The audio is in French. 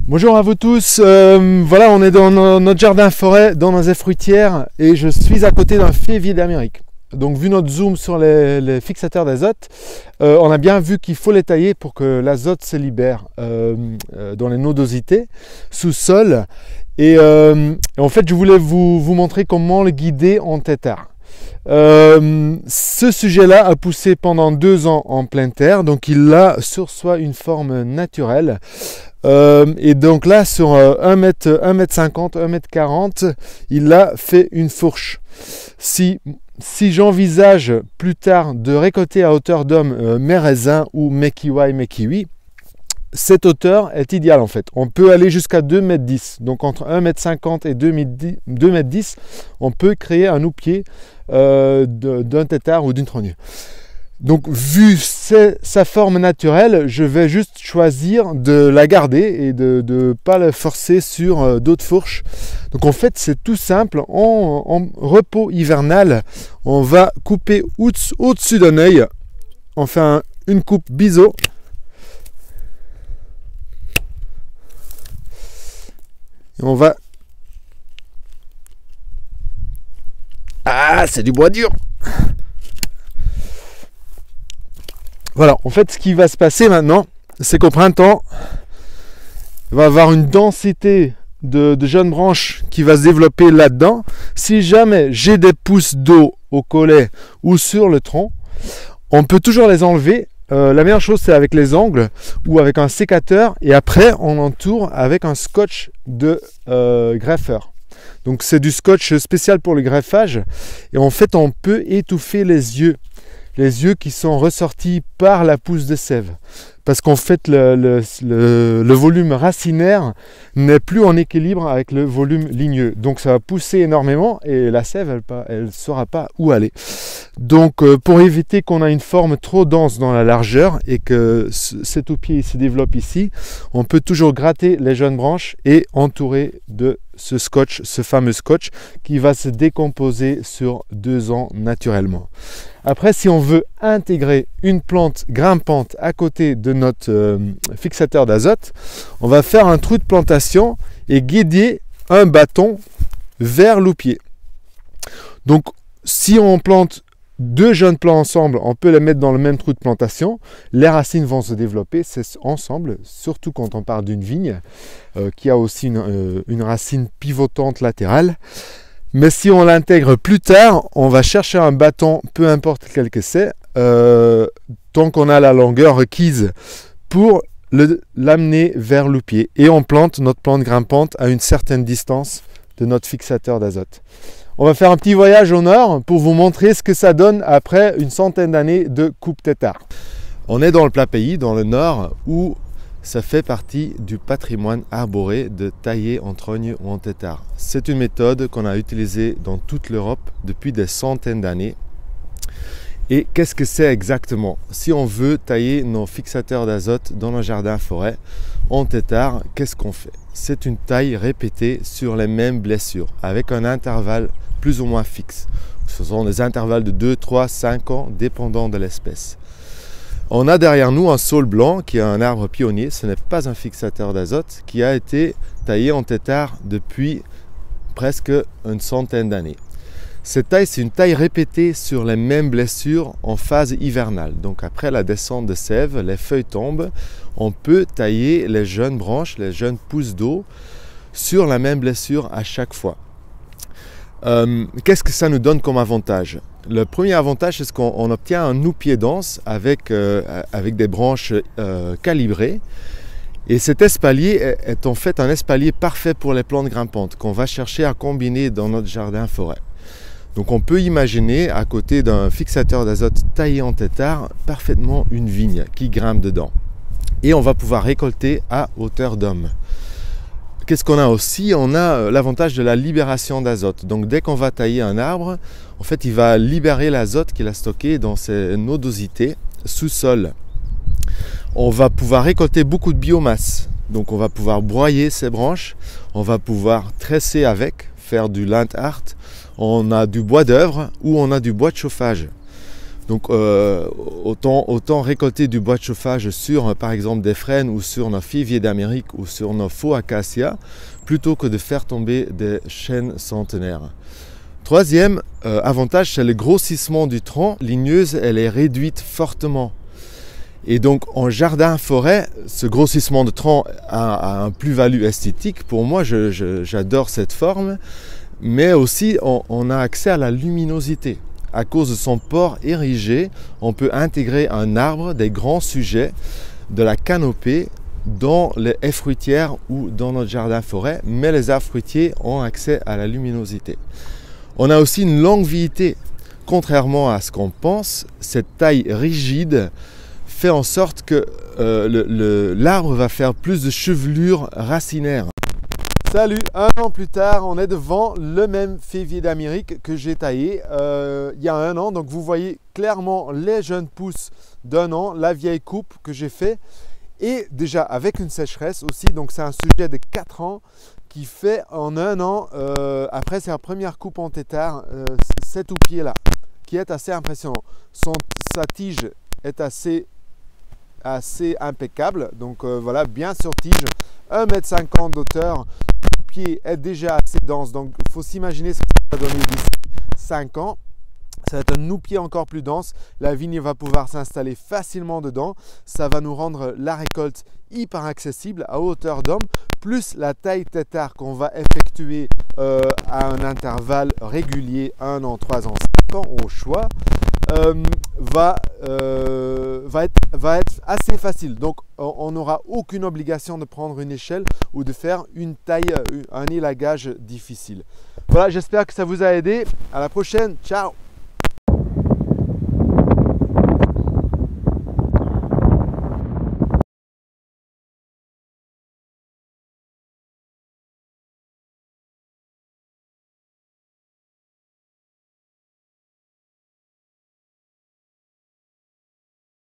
Bonjour à vous tous, voilà, on est dans notre jardin forêt, dans nos ailes fruitières, et je suis à côté d'un févier d'Amérique. Donc vu notre zoom sur les fixateurs d'azote, on a bien vu qu'il faut les tailler pour que l'azote se libère dans les nodosités, sous-sol. Et en fait, je voulais vous montrer comment le guider en tétard. Ce sujet-là a poussé pendant 2 ans en pleine terre, donc il a sur soi une forme naturelle. Et donc là, sur 1m50, 1m40, il a fait une fourche. Si j'envisage plus tard de récolter à hauteur d'homme mes raisins ou mes kiwis, cette hauteur est idéale en fait. On peut aller jusqu'à 2m10. Donc entre 1m50 et 2m10, on peut créer un houppier d'un tétard ou d'une trogneux. Donc vu sa forme naturelle, je vais juste choisir de la garder et de ne pas la forcer sur d'autres fourches. Donc en fait c'est tout simple, en repos hivernal, on va couper au-dessus d'un œil, on fait une coupe biseau. Et on va... Ah, c'est du bois dur! Voilà, en fait, ce qui va se passer maintenant, c'est qu'au printemps, il va y avoir une densité de jeunes branches qui va se développer là-dedans. Si jamais j'ai des pousses d'eau au collet ou sur le tronc, on peut toujours les enlever. La meilleure chose, c'est avec les ongles ou avec un sécateur. Et après, on entoure avec un scotch de greffeur. Donc, c'est du scotch spécial pour le greffage. Et en fait, on peut étouffer les yeux qui sont ressortis par la pousse de sève. Parce qu'en fait, le volume racinaire n'est plus en équilibre avec le volume ligneux. Donc ça va pousser énormément et la sève, elle ne saura pas où aller. Donc pour éviter qu'on ait une forme trop dense dans la largeur et que cet houppier se développe ici, on peut toujours gratter les jeunes branches et entourer de ce scotch, ce fameux scotch qui va se décomposer sur 2 ans naturellement. Après, si on veut intégrer une plante grimpante à côté de notre fixateur d'azote, on va faire un trou de plantation et guider un bâton vers l'houppier. Donc, si on plante 2 jeunes plants ensemble, on peut les mettre dans le même trou de plantation. Les racines vont se développer ensemble, surtout quand on parle d'une vigne qui a aussi une racine pivotante latérale. Mais si on l'intègre plus tard, on va chercher un bâton, peu importe quel que c'est, tant qu'on a la longueur requise pour l'amener vers l'houppier. Et on plante notre plante grimpante à une certaine distance de notre fixateur d'azote. On va faire un petit voyage au nord pour vous montrer ce que ça donne après une centaine d'années de coupe tétard. On est dans le plat pays, dans le nord, où ça fait partie du patrimoine arboré de tailler en trogne ou en tétard. C'est une méthode qu'on a utilisée dans toute l'Europe depuis des centaines d'années. Et qu'est-ce que c'est exactement? Si on veut tailler nos fixateurs d'azote dans nos jardins forêt en tétard, qu'est-ce qu'on fait? C'est une taille répétée sur les mêmes blessures, avec un intervalle plus ou moins fixe. Ce sont des intervalles de 2, 3, 5 ans, dépendant de l'espèce. On a derrière nous un saule blanc qui est un arbre pionnier. Ce n'est pas un fixateur d'azote qui a été taillé en tétard depuis presque une centaine d'années. Cette taille, c'est une taille répétée sur les mêmes blessures en phase hivernale. Donc après la descente de sève, les feuilles tombent. On peut tailler les jeunes branches, les jeunes pousses d'eau sur la même blessure à chaque fois. Qu'est-ce que ça nous donne comme avantage? Le premier avantage, c'est qu'on obtient un houppier dense avec des branches calibrées. Et cet espalier est en fait un espalier parfait pour les plantes grimpantes qu'on va chercher à combiner dans notre jardin forêt. Donc on peut imaginer à côté d'un fixateur d'azote taillé en tétard parfaitement une vigne qui grimpe dedans. Et on va pouvoir récolter à hauteur d'homme. Qu'est-ce qu'on a aussi? On a l'avantage de la libération d'azote. Donc dès qu'on va tailler un arbre, en fait il va libérer l'azote qu'il a stocké dans ses nodosités sous-sol. On va pouvoir récolter beaucoup de biomasse. Donc on va pouvoir broyer ces branches, on va pouvoir tresser avec, faire du lint art. On a du bois d'œuvre ou on a du bois de chauffage. Donc autant récolter du bois de chauffage sur par exemple des frênes ou sur nos figuiers d'Amérique ou sur nos faux acacias plutôt que de faire tomber des chênes centenaires. Troisième avantage, c'est le grossissement du tronc. Ligneuse, elle est réduite fortement. Et donc en jardin-forêt, ce grossissement de tronc a un plus-value esthétique. Pour moi, j'adore cette forme, mais aussi on a accès à la luminosité. À cause de son port érigé, on peut intégrer un arbre, des grands sujets, de la canopée dans les haies fruitières ou dans notre jardin-forêt, mais les arbres fruitiers ont accès à la luminosité. On a aussi une longue viité. Contrairement à ce qu'on pense, cette taille rigide fait en sorte que l'arbre va faire plus de chevelure racinaire. Salut, un an plus tard, on est devant le même figuier d'Amérique que j'ai taillé il y a un an. Donc vous voyez clairement les jeunes pousses d'un an, la vieille coupe que j'ai fait. Et déjà avec une sécheresse aussi, donc c'est un sujet de 4 ans qui fait en un an, après sa première coupe en tétard, cet houppier là, qui est assez impressionnant. Sa tige est assez impeccable, donc voilà, bien sur tige, 1,50 m d'auteur. Le pied est déjà assez dense, donc il faut s'imaginer ce que ça va donner d'ici 5 ans. Ça va être un noupier encore plus dense, la vigne va pouvoir s'installer facilement dedans, ça va nous rendre la récolte hyper accessible à hauteur d'homme, plus la taille tétard qu'on va effectuer à un intervalle régulier, 1 an, 3 ans, 5 ans au choix, va être assez facile. Donc on n'aura aucune obligation de prendre une échelle ou de faire une taille, un élagage difficile. Voilà, j'espère que ça vous a aidé. À la prochaine, ciao!